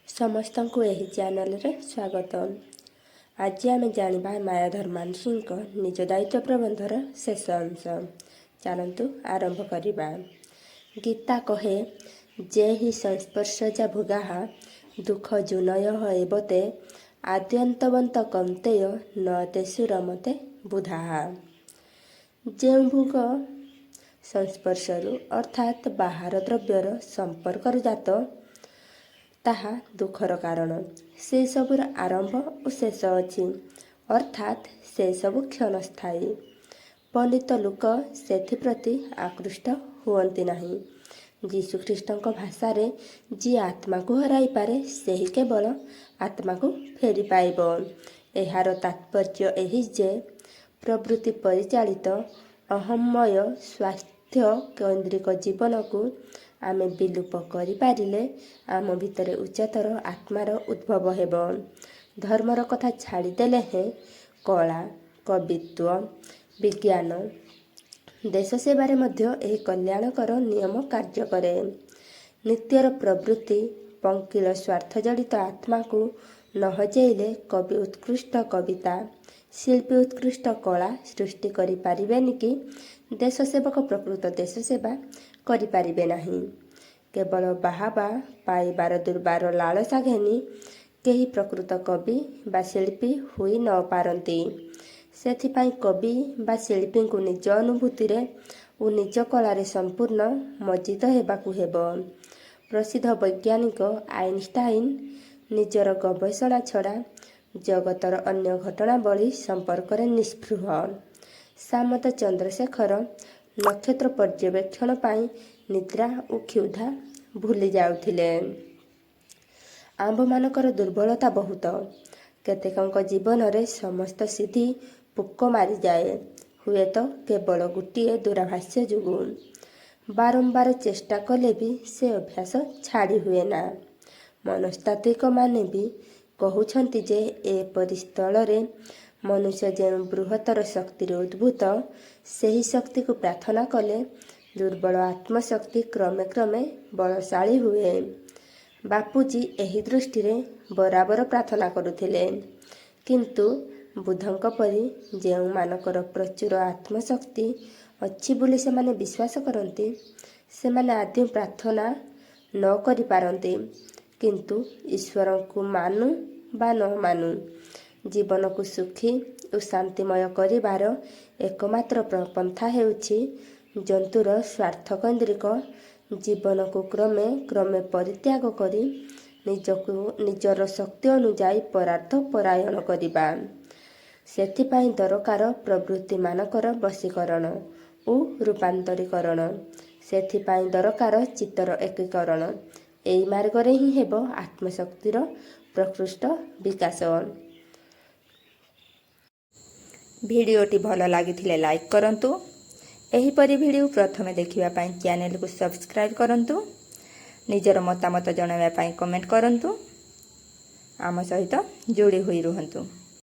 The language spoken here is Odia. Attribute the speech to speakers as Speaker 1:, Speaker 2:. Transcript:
Speaker 1: ସମସ୍ତଙ୍କୁ ଏହି ଚ୍ୟାନେଲରେ ସ୍ୱାଗତ। ଆଜି ଆମେ ଜାଣିବା ମାୟାଧର ମାନସିଂହଙ୍କ ନିଜ ଦାୟିତ୍ୱ ପ୍ରବନ୍ଧର ଶେଷ ଅଂଶ। ଚାଲନ୍ତୁ ଆରମ୍ଭ କରିବା। ଗୀତା କହେ, ଯେ ହି ସଂସ୍ପର୍ଶଜା ଭୁଗାଃ ଦୁଃଖ ଜୁନୟଃ ଏବତେ ଆଦ୍ୟନ୍ତବନ୍ତ କୌନ୍ତେୟ ନ ତେଷୁ ରମତେ ବୁଧାଃ। ଯେଉଁ ଭୋଗ ସଂସ୍ପର୍ଶରୁ ଅର୍ଥାତ୍ ବାହାର ଦ୍ରବ୍ୟର ସମ୍ପର୍କରୁ ଜାତ, ତାହା ଦୁଃଖର କାରଣ। ସେସବୁର ଆରମ୍ଭ ଓ ଶେଷ ଅଛି, ଅର୍ଥାତ୍ ସେସବୁ କ୍ଷଣସ୍ଥାୟୀ। ପଣ୍ଡିତ ଲୋକ ସେଥିପ୍ରତି ଆକୃଷ୍ଟ ହୁଅନ୍ତି ନାହିଁ। ଯୀଶୁଖ୍ରୀଷ୍ଟଙ୍କ ଭାଷାରେ ଯିଏ ଆତ୍ମାକୁ ହରାଇପାରେ, ସେହି କେବଳ ଆତ୍ମାକୁ ଫେରି ପାଇବ। ଏହାର ତାତ୍ପର୍ଯ୍ୟ ଏହି ଯେ, ପ୍ରବୃତ୍ତି ପରିଚାଳିତ ଅହମ୍ମୟ ସ୍ୱାର୍ଥ କୈନ୍ଦ୍ରିକ ଜୀବନକୁ ଆମେ ବିଲୋପ କରିପାରିଲେ ଆମ ଭିତରେ ଉଚ୍ଚତର ଆତ୍ମାର ଉଦ୍ଭବ ହେବ। ଧର୍ମର କଥା ଛାଡ଼ିଦେଲେ ହେଁ କଳା, କବିତ୍ୱ, ବିଜ୍ଞାନ, ଦେଶ ସେବାରେ ମଧ୍ୟ ଏହି କଲ୍ୟାଣକର ନିୟମ କାର୍ଯ୍ୟ କରେ। ନିତ୍ୟର ପ୍ରବୃତ୍ତି ପଙ୍କିଳ ସ୍ୱାର୍ଥଜଡ଼ିତ ଆତ୍ମାକୁ ନ ହଜେଇଲେ କବି ଉତ୍କୃଷ୍ଟ କବିତା, ଶିଳ୍ପୀ ଉତ୍କୃଷ୍ଟ କଳା ସୃଷ୍ଟି କରିପାରିବେନି କି ଦେଶ ସେବକ ପ୍ରକୃତ ଦେଶ ସେବା କରିପାରିବେ ନାହିଁ। କେବଳ ବାହାବା ପାଇବାର ଦୁର୍ବାର ଲାଳସା ଘେନି କେହି ପ୍ରକୃତ କବି ବା ଶିଳ୍ପୀ ହୋଇ ନ ପାରନ୍ତି। ସେଥିପାଇଁ କବି ବା ଶିଳ୍ପୀଙ୍କୁ ନିଜ ଅନୁଭୂତିରେ ଓ ନିଜ କଳାରେ ସମ୍ପୂର୍ଣ୍ଣ ମଜ୍ଜିତ ହେବାକୁ ହେବ। ପ୍ରସିଦ୍ଧ ବୈଜ୍ଞାନିକ ଆଇନଷ୍ଟାଇନ୍ ନିଜର ଗବେଷଣା ଛଡ଼ା ଜଗତର ଅନ୍ୟ ଘଟଣାବଳୀ ସମ୍ପର୍କରେ ନିସ୍ପୃହ। ସାମନ୍ତ ଚନ୍ଦ୍ରଶେଖର ନକ୍ଷତ୍ର ପର୍ଯ୍ୟବେକ୍ଷଣ ପାଇଁ ନିଦ୍ରା ଓ କ୍ଷୁଧା ଭୁଲି ଯାଉଥିଲେ। ଆମ୍ଭମାନଙ୍କର ଦୁର୍ବଳତା ବହୁତ। କେତେକଙ୍କ ଜୀବନରେ ସମସ୍ତ ସିଦ୍ଧି ପୋକ ମାରିଯାଏ, ହୁଏତ କେବଳ ଗୋଟିଏ ଦୂରାଭାଷ୍ୟ ଯୋଗୁଁ। ବାରମ୍ବାର ଚେଷ୍ଟା କଲେ ବି ସେ ଅଭ୍ୟାସ ଛାଡ଼ି ହୁଏନା। ମନସ୍ତାତ୍ତ୍ୱିକମାନେ ବି କହୁଛନ୍ତି ଯେ ଏପରି ସ୍ଥଳରେ ମନୁଷ୍ୟ ଯେଉଁ ବୃହତ୍ତର ଶକ୍ତିରେ ଉଦ୍ଭୂତ, ସେହି ଶକ୍ତିକୁ ପ୍ରାର୍ଥନା କଲେ ଦୁର୍ବଳ ଆତ୍ମଶକ୍ତି କ୍ରମେ କ୍ରମେ ବଳଶାଳୀ ହୁଏ। ବାପୁଜୀ ଏହି ଦୃଷ୍ଟିରେ ବରାବର ପ୍ରାର୍ଥନା କରୁଥିଲେ। କିନ୍ତୁ ବୁଦ୍ଧଙ୍କ ପରି ଯେଉଁମାନଙ୍କର ପ୍ରଚୁର ଆତ୍ମଶକ୍ତି ଅଛି ବୋଲି ସେମାନେ ବିଶ୍ୱାସ କରନ୍ତି, ସେମାନେ ଆଦୌ ପ୍ରାର୍ଥନା ନ କରିପାରନ୍ତି। କିନ୍ତୁ ଈଶ୍ୱରଙ୍କୁ ମାନୁ ବା ନ ମାନୁ, ଜୀବନକୁ ସୁଖୀ ଓ ଶାନ୍ତିମୟ କରିବାର ଏକମାତ୍ର ପନ୍ଥା ହେଉଛି ଜନ୍ତୁର ସ୍ୱାର୍ଥକୈନ୍ଦ୍ରିକ ଜୀବନକୁ କ୍ରମେ କ୍ରମେ ପରିତ୍ୟାଗ କରି ନିଜକୁ ନିଜର ଶକ୍ତି ଅନୁଯାୟୀ ପରାର୍ଥ ପରାୟଣ କରିବା। ସେଥିପାଇଁ ଦରକାର ପ୍ରବୃତ୍ତିମାନଙ୍କର ବଶୀକରଣ ଓ ରୂପାନ୍ତରୀକରଣ। ସେଥିପାଇଁ ଦରକାର ଚିତ୍ତର ଏକୀକରଣ। ଏହି ମାର୍ଗରେ ହିଁ ହେବ ଆତ୍ମଶକ୍ତିର ପ୍ରକୃଷ୍ଟ ବିକାଶ। ଭିଡ଼ିଓଟି ଭଲ ଲାଗିଥିଲେ ଲାଇକ୍ କରନ୍ତୁ। ଏହିପରି ଭିଡ଼ିଓ ପ୍ରଥମେ ଦେଖିବା ପାଇଁ ଚ୍ୟାନେଲକୁ ସବସ୍କ୍ରାଇବ୍ କରନ୍ତୁ। ନିଜର ମତାମତ ଜଣାଇବା ପାଇଁ କମେଣ୍ଟ କରନ୍ତୁ। ଆମ ସହିତ ଯୋଡ଼ି ହୋଇ ରୁହନ୍ତୁ।